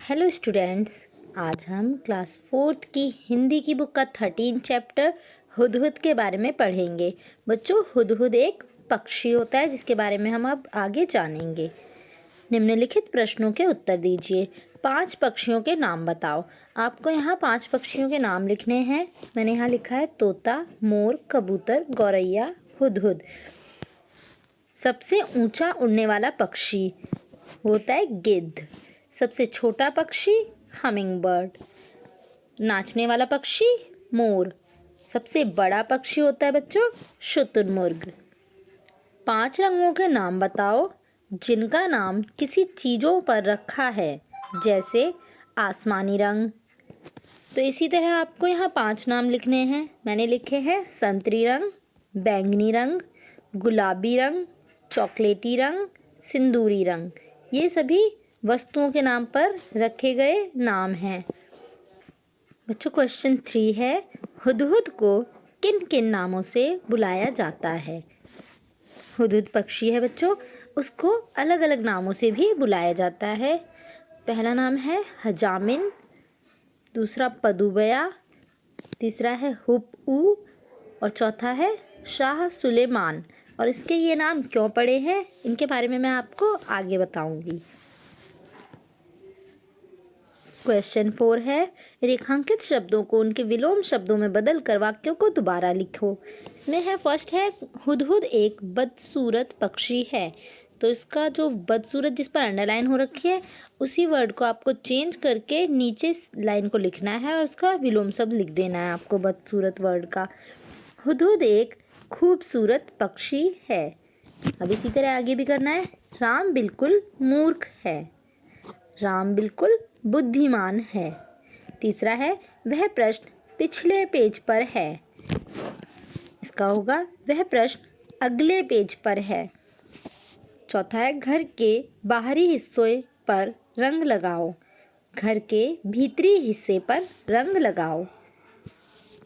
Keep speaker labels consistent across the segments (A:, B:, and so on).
A: Hello students, आज हम class 4th की हिंदी की बुक का 13 चैप्टर हुदहुद के बारे में पढ़ेंगे। बच्चों, हुदहुद एक पक्षी होता है जिसके बारे में हम अब आगे जानेंगे। निम्नलिखित प्रश्नों के उत्तर दीजिए। 5 पक्षियों के नाम बताओ। आपको यहाँ 5 पक्षियों के नाम लिखने हैं। मैंने यहाँ लिखा है तोता, मोर, कबूतर, गौरैया, हुदहुद। सबसे ऊंचा उड़ने वाला पक्षी होता है गिद्ध। सबसे छोटा पक्षी हमिंग बर्ड। नाचने वाला पक्षी मोर। सबसे बड़ा पक्षी होता है बच्चों शुतुरमुर्ग। 5 रंगों के नाम बताओ जिनका नाम किसी चीज़ों पर रखा है, जैसे आसमानी रंग। तो इसी तरह आपको यहाँ 5 नाम लिखने हैं। मैंने लिखे हैं संतरी रंग, बैंगनी रंग, गुलाबी रंग, चॉकलेटी रंग, सिंदूरी रंग। ये सभी वस्तुओं के नाम पर रखे गए नाम हैं। बच्चों, क्वेश्चन 3 है, हुदहुद को किन किन नामों से बुलाया जाता है। हुदहुद पक्षी है बच्चों, उसको अलग अलग नामों से भी बुलाया जाता है। पहला नाम है हजामिन, दूसरा पदुबया, तीसरा है हुप-ऊ और चौथा है शाह सुलेमान। और इसके ये नाम क्यों पड़े हैं, इनके बारे में मैं आपको आगे बताऊंगी। क्वेश्चन 4 है, रेखांकित शब्दों को उनके विलोम शब्दों में बदल कर वाक्यों को दोबारा लिखो। इसमें है फर्स्ट है, हुदहुद एक बदसूरत पक्षी है। तो इसका जो बदसूरत जिस पर अंडरलाइन हो रखी है, उसी वर्ड को आपको चेंज करके नीचे लाइन को लिखना है और उसका विलोम शब्द लिख देना है आपको बदसूरत वर्ड का। हुदहुद एक खूबसूरत पक्षी है। अब इसी तरह आगे भी करना है। राम बिल्कुल मूर्ख है। राम बिल्कुल बुद्धिमान है। तीसरा है, वह प्रश्न पिछले पेज पर है। इसका होगा वह प्रश्न अगले पेज पर है। चौथा है, घर के बाहरी हिस्से पर रंग लगाओ। घर के भीतरी हिस्से पर रंग लगाओ।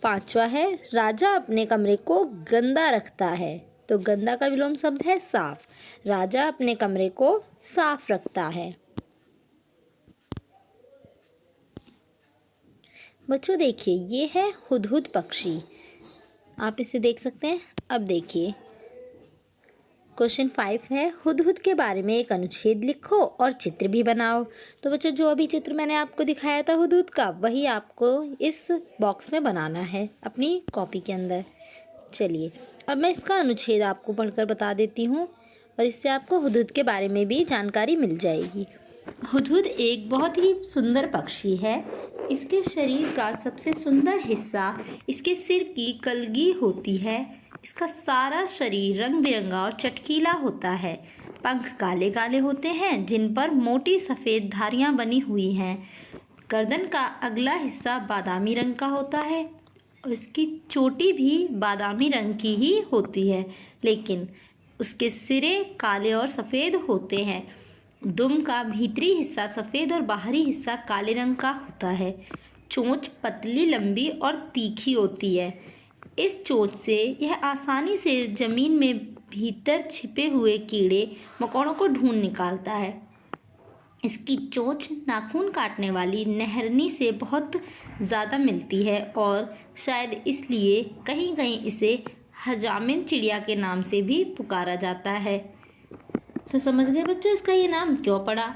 A: पांचवा है, राजा अपने कमरे को गंदा रखता है। तो गंदा का विलोम शब्द है साफ। राजा अपने कमरे को साफ रखता है। बच्चों देखिए, ये है हुदहुद पक्षी। आप इसे देख सकते हैं। अब देखिए क्वेश्चन 5 है, हुदहुद के बारे में एक अनुच्छेद लिखो और चित्र भी बनाओ। तो बच्चों, जो अभी चित्र मैंने आपको दिखाया था हुदहुद का, वही आपको इस बॉक्स में बनाना है अपनी कॉपी के अंदर। चलिए, अब मैं इसका अनुच्छेद आपको पढ़कर बता देती हूँ और इससे आपको हुदहुद के बारे में भी जानकारी मिल जाएगी। हुदहुद एक बहुत ही सुंदर पक्षी है। इसके शरीर का सबसे सुंदर हिस्सा इसके सिर की कलगी होती है। इसका सारा शरीर रंग बिरंगा और चटकीला होता है। पंख काले काले होते हैं जिन पर मोटी सफ़ेद धारियां बनी हुई हैं। गर्दन का अगला हिस्सा बादामी रंग का होता है और इसकी चोटी भी बादामी रंग की ही होती है, लेकिन उसके सिरे काले और सफ़ेद होते हैं। दुम का भीतरी हिस्सा सफ़ेद और बाहरी हिस्सा काले रंग का होता है। चोंच पतली, लंबी और तीखी होती है। इस चोंच से यह आसानी से ज़मीन में भीतर छिपे हुए कीड़े मकोड़ों को ढूंढ निकालता है। इसकी चोंच नाखून काटने वाली नहरनी से बहुत ज़्यादा मिलती है और शायद इसलिए कहीं कहीं इसे हजामिन चिड़िया के नाम से भी पुकारा जाता है। तो समझ गए बच्चों इसका ये नाम क्यों पड़ा।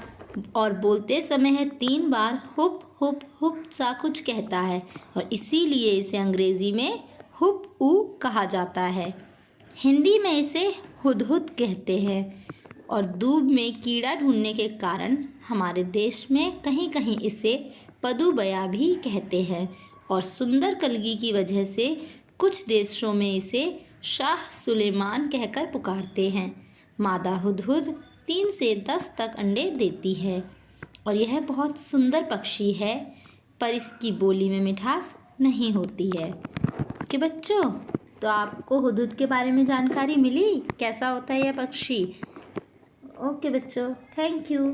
A: और बोलते समय है 3 बार हुप हुप हुप सा कुछ कहता है और इसीलिए इसे अंग्रेजी में हुप ऊ कहा जाता है। हिंदी में इसे हुदहुद कहते हैं और दूब में कीड़ा ढूंढने के कारण हमारे देश में कहीं कहीं इसे पदुबया भी कहते हैं और सुंदर कलगी की वजह से कुछ देशों में इसे शाह सुलेमान कहकर पुकारते हैं। मादा हुदहुद 3 से 10 तक अंडे देती है और यह बहुत सुंदर पक्षी है, पर इसकी बोली में मिठास नहीं होती है। कि बच्चों, तो आपको हुदहुद के बारे में जानकारी मिली, कैसा होता है यह पक्षी। ओके बच्चों, थैंक यू।